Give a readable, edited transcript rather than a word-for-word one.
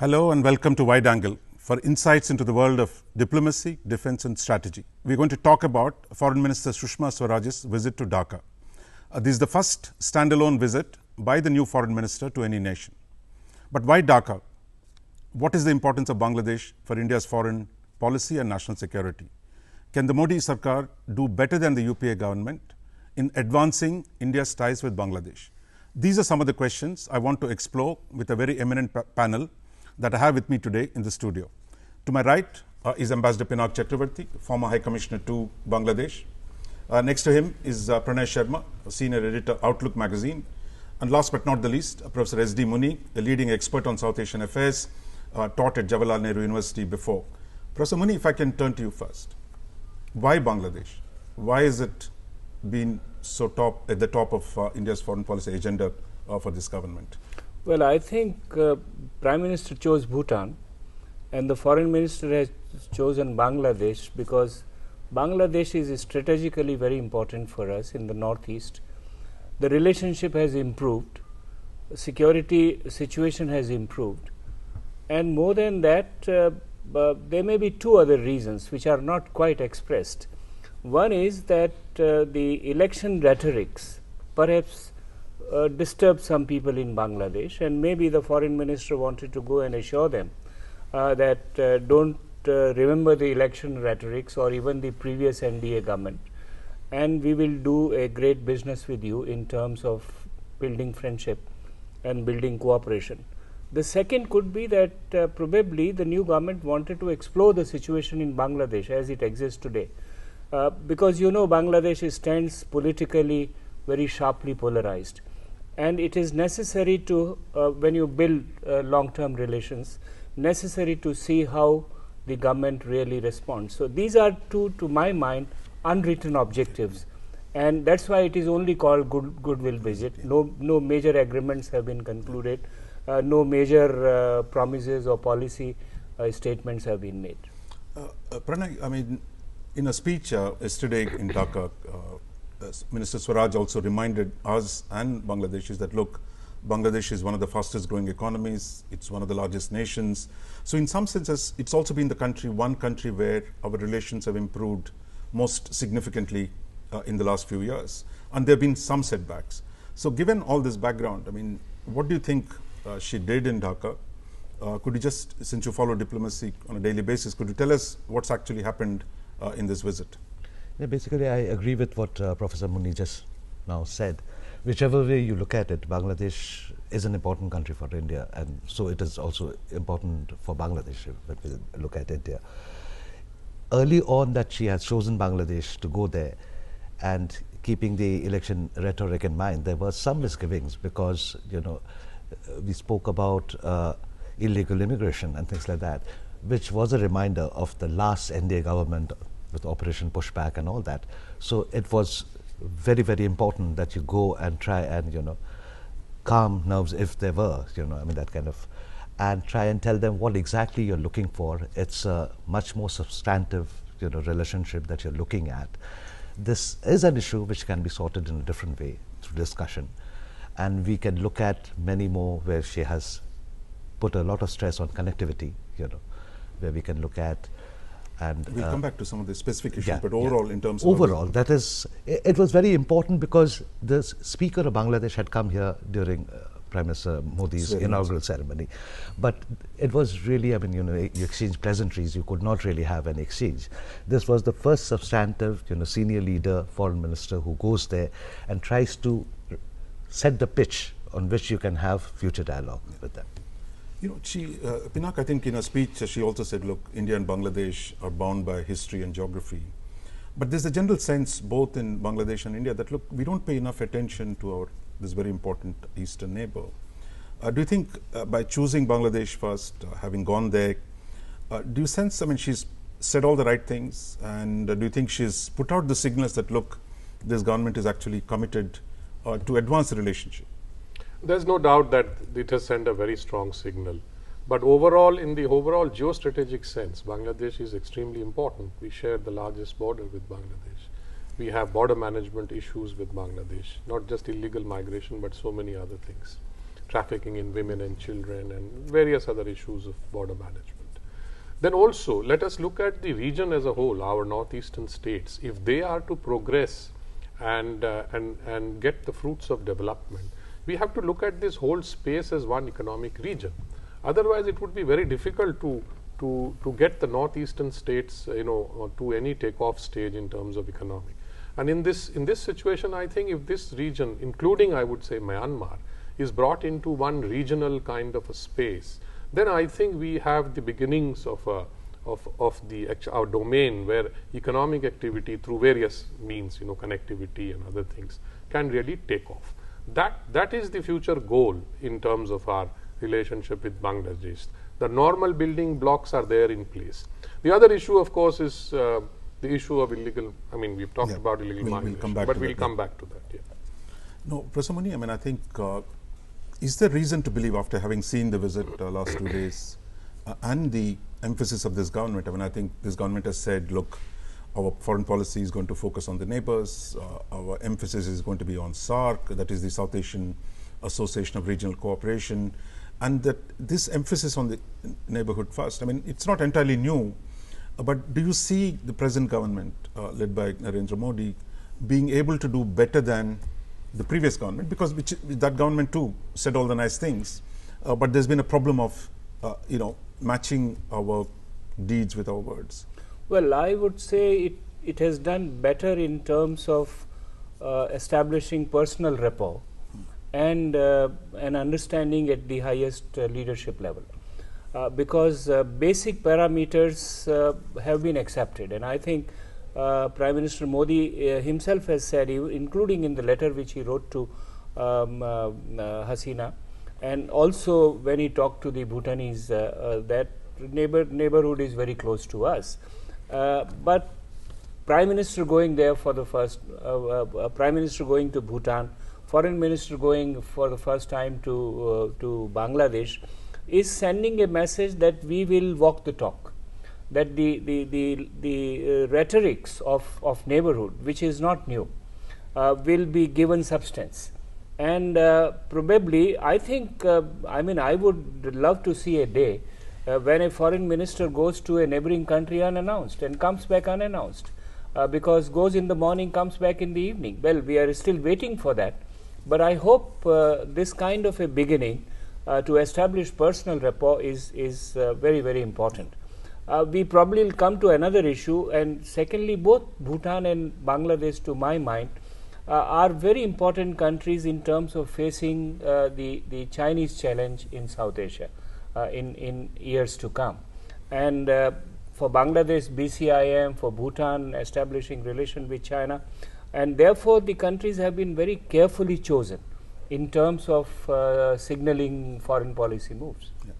Hello and welcome to Wide Angle for insights into the world of diplomacy, defense and strategy. We are going to talk about Foreign Minister Sushma Swaraj's visit to Dhaka. This is the first standalone visit by the new Foreign Minister to any nation. But why Dhaka? What is the importance of Bangladesh for India's foreign policy and national security? Can the Modi Sarkar do better than the UPA government in advancing India's ties with Bangladesh? These are some of the questions I want to explore with a very eminent panel that I have with me today in the studio. To my right is Ambassador Pinak Chakrabarty, former High Commissioner to Bangladesh. Next to him is Pranay Sharma, a senior editor, Outlook magazine. And last but not the least, Professor D Muni, a leading expert on South Asian affairs, taught at Jawaharlal Nehru University before. Professor Muni, if I can turn to you first. Why Bangladesh? Why is it been so at the top of India's foreign policy agenda for this government? Well, I think Prime Minister chose Bhutan and the Foreign Minister has chosen Bangladesh because Bangladesh is strategically very important for us in the northeast. The relationship has improved, security situation has improved, and more than that, there may be two other reasons which are not quite expressed. One is that the election rhetorics perhaps disturbed some people in Bangladesh, and maybe the Foreign Minister wanted to go and assure them that don't remember the election rhetorics or even the previous NDA government, and we will do a great business with you in terms of building friendship and building cooperation. The second could be that probably the new government wanted to explore the situation in Bangladesh as it exists today, because you know Bangladesh stands politically very sharply polarized, and it is necessary to when you build long-term relations, necessary to see how the government really responds. So these are two, to my mind, unwritten objectives, and that's why it is only called goodwill visit. No major agreements have been concluded, no major promises or policy statements have been made. Pranay, I mean, in a speech yesterday in Dhaka, Minister Swaraj also reminded us and Bangladeshis that, look, Bangladesh is one of the fastest growing economies, it's one of the largest nations. So in some senses, it's also been one country where our relations have improved most significantly in the last few years. And there have been some setbacks. So given all this background, I mean, what do you think she did in Dhaka? Could you just, since you follow diplomacy on a daily basis, could you tell us what's actually happened in this visit? Yeah, basically, I agree with what Professor Muni just now said. Whichever way you look at it, Bangladesh is an important country for India, and so it is also important for Bangladesh when we look at India. Early on that she has chosen Bangladesh to go there, and keeping the election rhetoric in mind, there were some misgivings because, you know, we spoke about illegal immigration and things like that, which was a reminder of the last NDA government with Operation Pushback and all that. So it was very, very important that you go and try and, you know, calm nerves if there were, you know, I mean, that kind of, and try and tell them what exactly you're looking for. It's a much more substantive, you know, relationship that you're looking at. This is an issue which can be sorted in a different way through discussion. And we can look at many more where she has put a lot of stress on connectivity, you know, where we can look at. And we'll come back to some of the specific issues, but overall, in terms of overall, that is, it was very important because the Speaker of Bangladesh had come here during Prime Minister Modi's inaugural ceremony, but it was really, I mean, you know, you exchange pleasantries, you could not really have an exchange. This was the first substantive, you know, senior leader, foreign minister who goes there and tries to set the pitch on which you can have future dialogue with them. You know, Pinak, I think in her speech, she also said, look, India and Bangladesh are bound by history and geography. But there's a general sense, both in Bangladesh and India, that, look, we don't pay enough attention to this very important eastern neighbor. Do you think by choosing Bangladesh first, having gone there, do you sense, I mean, she's said all the right things, and do you think she's put out the signals that, look, this government is actually committed to advance the relationship? There's no doubt that it has sent a very strong signal. But overall, in the overall geostrategic sense, Bangladesh is extremely important. We share the largest border with Bangladesh. We have border management issues with Bangladesh, not just illegal migration, but so many other things. trafficking in women and children, and various other issues of border management. Then also, let us look at the region as a whole, our northeastern states. If they are to progress and get the fruits of development, we have to look at this whole space as one economic region. Otherwise, it would be very difficult to get the northeastern states, to any takeoff stage in terms of economic. And in this situation, I think if this region, including I would say Myanmar, is brought into one regional kind of a space, then I think we have the beginnings of our domain where economic activity through various means, connectivity and other things, can really take off. That is the future goal in terms of our relationship with Bangladesh. The normal building blocks are there in place. The other issue, of course, is the issue of illegal. I mean, we've talked about illegal migration, but we'll come back to that. Yeah. No, Professor Muni, I mean, I think. Is there reason to believe, after having seen the visit last 2 days and the emphasis of this government, I mean, I think this government has said, look, our foreign policy is going to focus on the neighbors, our emphasis is going to be on SARC, that is the South Asian Association of Regional Cooperation, and that this emphasis on the neighborhood first, I mean, it's not entirely new, but do you see the present government led by Narendra Modi being able to do better than the previous government, because that government too said all the nice things, but there's been a problem of matching our deeds with our words? Well, I would say it has done better in terms of establishing personal rapport and an understanding at the highest leadership level, because basic parameters have been accepted, and I think Prime Minister Modi himself has said, including in the letter which he wrote to Hasina, and also when he talked to the Bhutanese, that neighborhood is very close to us. But Prime Minister going there for the first, Prime Minister going to Bhutan, Foreign Minister going for the first time to Bangladesh, is sending a message that we will walk the talk. That the rhetorics of neighborhood, which is not new, will be given substance, and probably I think I would love to see a day when a foreign minister goes to a neighboring country unannounced and comes back unannounced, because goes in the morning, comes back in the evening. Well, we are still waiting for that, but I hope this kind of a beginning to establish personal rapport is very, very important. We probably will come to another issue, and secondly, both Bhutan and Bangladesh, to my mind, are very important countries in terms of facing the Chinese challenge in South Asia in years to come. And for Bangladesh, BCIM, for Bhutan, establishing relation with China, and therefore the countries have been very carefully chosen in terms of signaling foreign policy moves. Yeah.